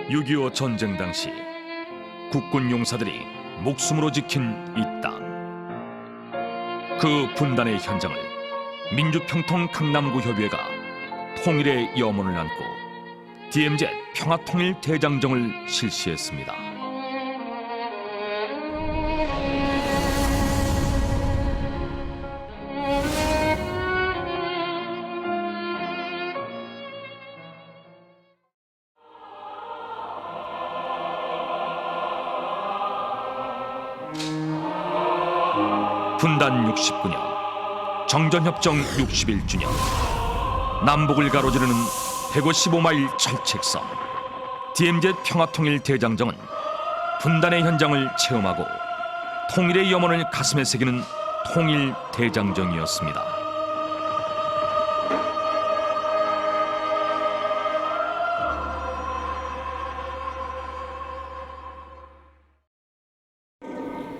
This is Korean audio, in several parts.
6.25 전쟁 당시 국군 용사들이 목숨으로 지킨 이 땅. 그 분단의 현장을 민주평통 강남구 협의회가 통일의 염원을 안고 DMZ 평화통일 대장정을 실시했습니다. 분단 69년, 정전협정 61주년, 남북을 가로지르는 155마일 철책선 DMZ 평화통일 대장정은 분단의 현장을 체험하고 통일의 염원을 가슴에 새기는 통일 대장정이었습니다.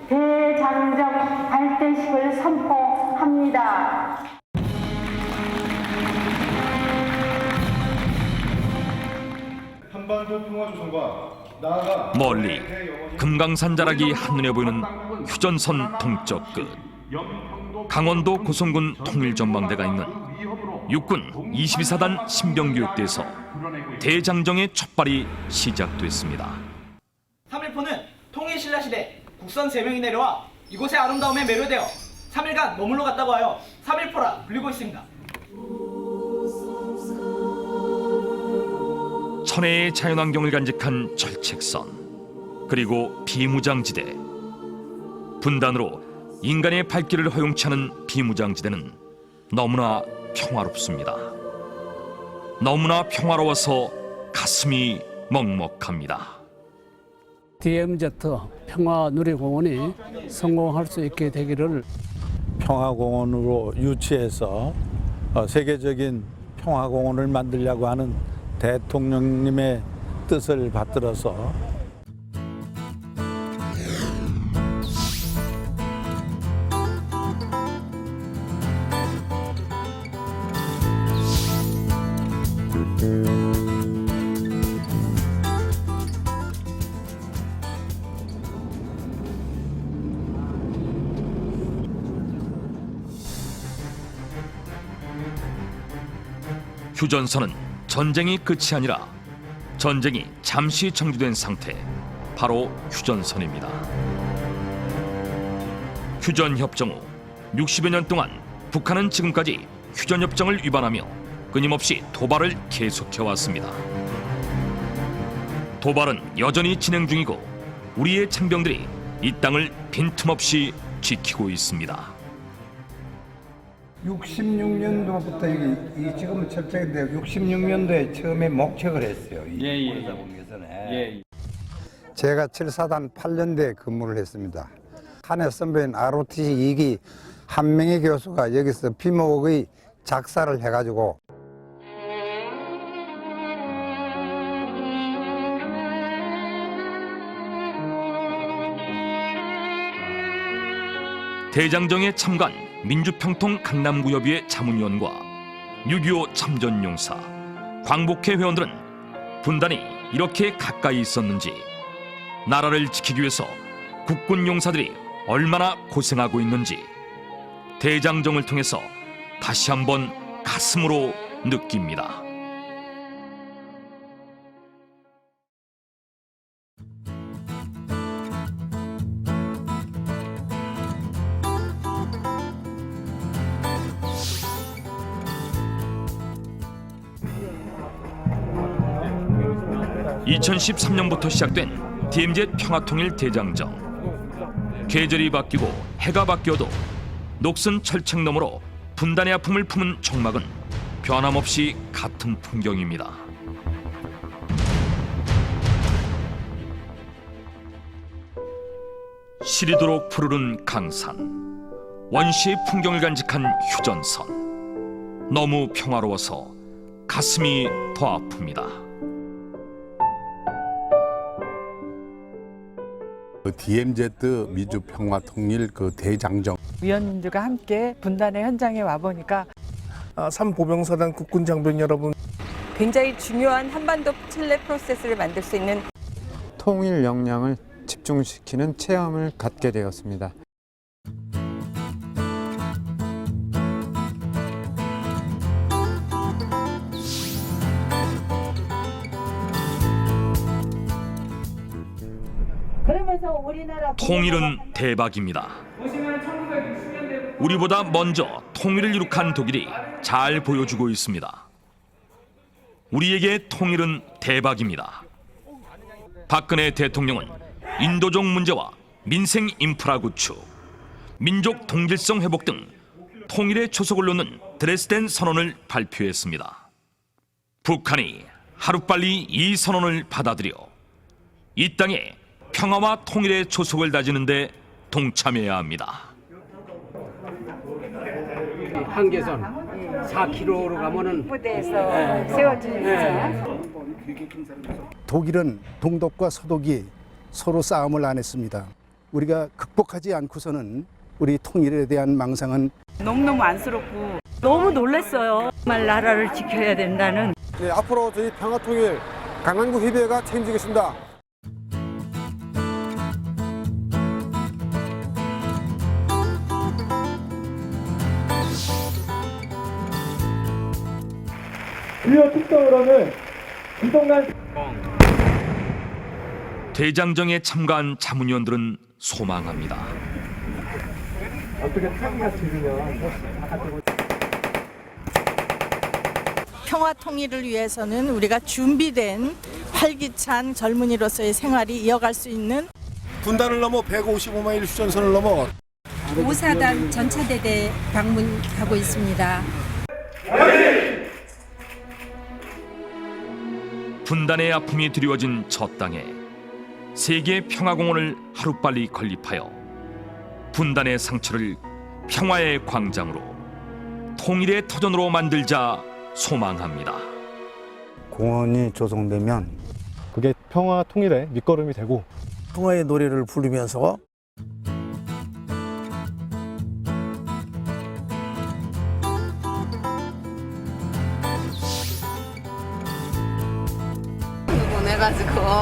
대장정 발대식을 선포합니다. 한반도 평화조성과 나아가 멀리 금강산 자락이 한눈에 보이는 휴전선 동쪽 끝, 강원도 고성군 통일전망대가 있는 육군 22사단 신병교육대에서 대장정의 첫발이 시작됐습니다. 3.1포는 통일신라시대 국선 3명이 내려와 이곳의 아름다움에 매료되어 3일간 머물러 갔다고 하여 3.1포라 불리고 있습니다. 천혜의 자연환경을 간직한 철책선, 그리고 비무장지대. 분단으로 인간의 발길을 허용치 않은 비무장지대는 너무나 평화롭습니다. 너무나 평화로워서 가슴이 먹먹합니다. DMZ 평화누리공원이 성공할 수 있게 되기를. 평화공원으로 유치해서 세계적인 평화공원을 만들려고 하는 대통령님의 뜻을 받들어서 휴전선은 전쟁이 끝이 아니라 전쟁이 잠시 정지된 상태, 바로 휴전선입니다. 휴전협정 후 60여 년 동안 북한은 지금까지 휴전협정을 위반하며 끊임없이 도발을 계속해왔습니다. 도발은 여전히 진행 중이고 우리의 창병들이 이 땅을 빈틈없이 지키고 있습니다. 66년도부터 이게 지금은 철책인데 66년도에 처음에 목책을 했어요. 이 군사공개선에. 제가 7사단 8년대에 근무를 했습니다. 한해 선배인 ROTC 2기 한 명의 교수가 여기서 피목의 작사를 해가지고 대장정에 참관 민주평통 강남구협의회 자문위원과 6.25 참전용사, 광복회 회원들은 분단이 이렇게 가까이 있었는지, 나라를 지키기 위해서 국군 용사들이 얼마나 고생하고 있는지 대장정을 통해서 다시 한번 가슴으로 느낍니다. (2013년부터) 시작된 DMZ 평화통일 대장정. 계절이 바뀌고 해가 바뀌어도 녹슨 철책 너머로 분단의 아픔을 품은 정막은 변함없이 같은 풍경입니다. 시리도록 푸르른 강산, 원시의 풍경을 간직한 휴전선. 너무 평화로워서 가슴이 더 아픕니다. DMZ 민주평화통일 대장정 위원님들과 함께 분단의 현장에 와 보니까 3보병사단 국군 장병 여러분, 굉장히 중요한 한반도 칠레 프로세스를 만들 수 있는 통일 역량을 집중시키는 체험을 갖게 되었습니다. 통일은 대박입니다. 우리보다 먼저 통일을 이룩한 독일이 잘 보여주고 있습니다. 우리에게 통일은 대박입니다. 박근혜 대통령은 인도적 문제와 민생 인프라 구축, 민족 동질성 회복 등 통일의 초석을 놓는 드레스덴 선언을 발표했습니다. 북한이 하루빨리 이 선언을 받아들여 이 땅에 평화와 통일의 초석을 다지는 데 동참해야 합니다. 한계선 4km로 가면은 부대에서 세워주면서 독일은 동독과 서독이 서로 싸움을 안 했습니다. 우리가 극복하지 않고서는 우리 통일에 대한 망상은 너무너무 안쓰럽고 너무 놀랐어요. 정말 나라를 지켜야 된다는. 네, 앞으로 저희 평화통일 강남구 협의회가 책임지겠습니다. 주요 특성으로는 이동간 대장정에 참가한 자문위원들은 소망합니다. 어떻게 사기가 들리면 평화 통일을 위해서는 우리가 준비된 활기찬 젊은이로서의 생활이 이어갈 수 있는 분단을 넘어 155마일 휴전선을 넘어 5사단 전차대대 방문하고 있습니다. 분단의 아픔이 드리워진 저 땅에 세계 평화공원을 하루빨리 건립하여 분단의 상처를 평화의 광장으로, 통일의 터전으로 만들자 소망합니다. 공원이 조성되면 그게 평화 통일의 밑거름이 되고 평화의 노래를 부르면서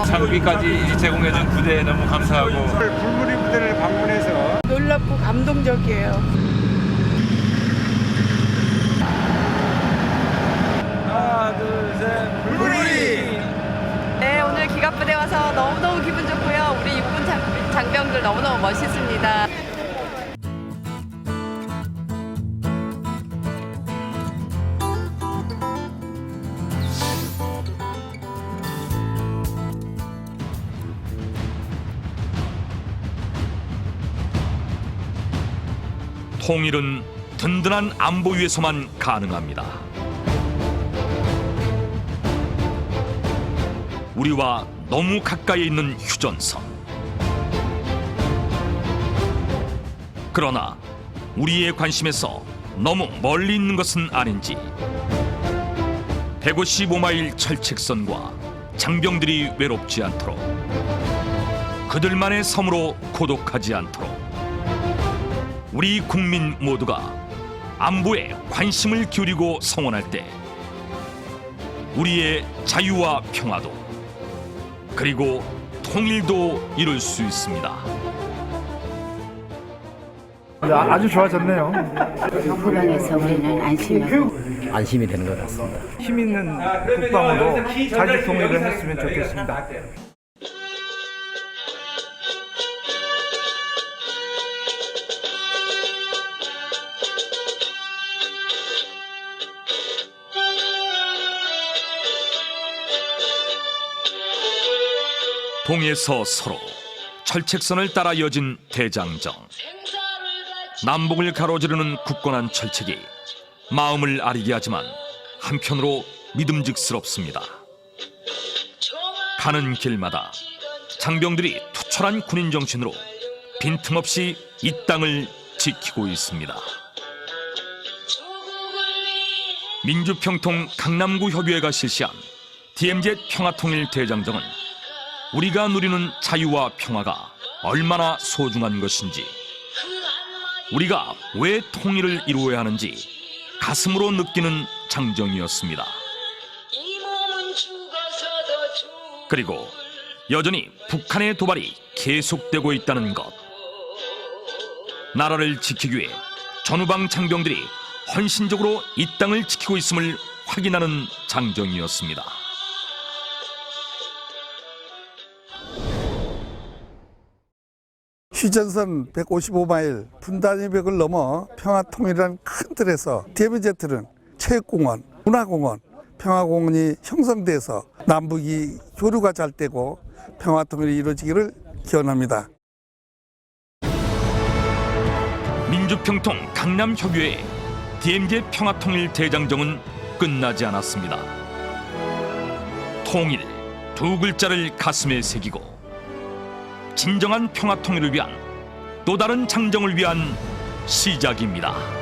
장비까지 제공해준 부대에 너무 감사하고 불무리 부대를 방문해서 놀랍고 감동적이에요. 하나 둘셋 불무리. 네, 오늘 기갑부대 와서 너무너무 기분 좋고요. 우리 육군 장병들 너무너무 멋있습니다. 통일은 든든한 안보 위에서만 가능합니다. 우리와 너무 가까이 있는 휴전선. 그러나 우리의 관심에서 너무 멀리 있는 것은 아닌지 155마일 철책선과 장병들이 외롭지 않도록, 그들만의 섬으로 고독하지 않도록 우리 국민 모두가 안보에 관심을 기울이고 성원할 때 우리의 자유와 평화도, 그리고 통일도 이룰 수 있습니다. 아주 좋아졌네요. 불안해서 우리는 안심이 되는 것 같습니다. 힘 있는 국방으로 자주 통일을 했으면 좋겠습니다. 동에서 서로, 철책선을 따라 이어진 대장정. 남북을 가로지르는 굳건한 철책이 마음을 아리게 하지만 한편으로 믿음직스럽습니다. 가는 길마다 장병들이 투철한 군인 정신으로 빈틈없이 이 땅을 지키고 있습니다. 민주평통 강남구 협의회가 실시한 DMZ 평화통일 대장정은 우리가 누리는 자유와 평화가 얼마나 소중한 것인지, 우리가 왜 통일을 이루어야 하는지 가슴으로 느끼는 장정이었습니다. 그리고 여전히 북한의 도발이 계속되고 있다는 것. 나라를 지키기 위해 전후방 장병들이 헌신적으로 이 땅을 지키고 있음을 확인하는 장정이었습니다. 휴전선 155마일 분단위 벽을 넘어 평화통일이라는 큰 틀에서 DMZ는 체육공원, 문화공원, 평화공원이 형성돼서 남북이 교류가 잘 되고 평화통일이 이루어지기를 기원합니다. 민주평통 강남협의회 DMZ 평화통일 대장정은 끝나지 않았습니다. 통일 두 글자를 가슴에 새기고 진정한 평화통일을 위한 또 다른 장정을 위한 시작입니다.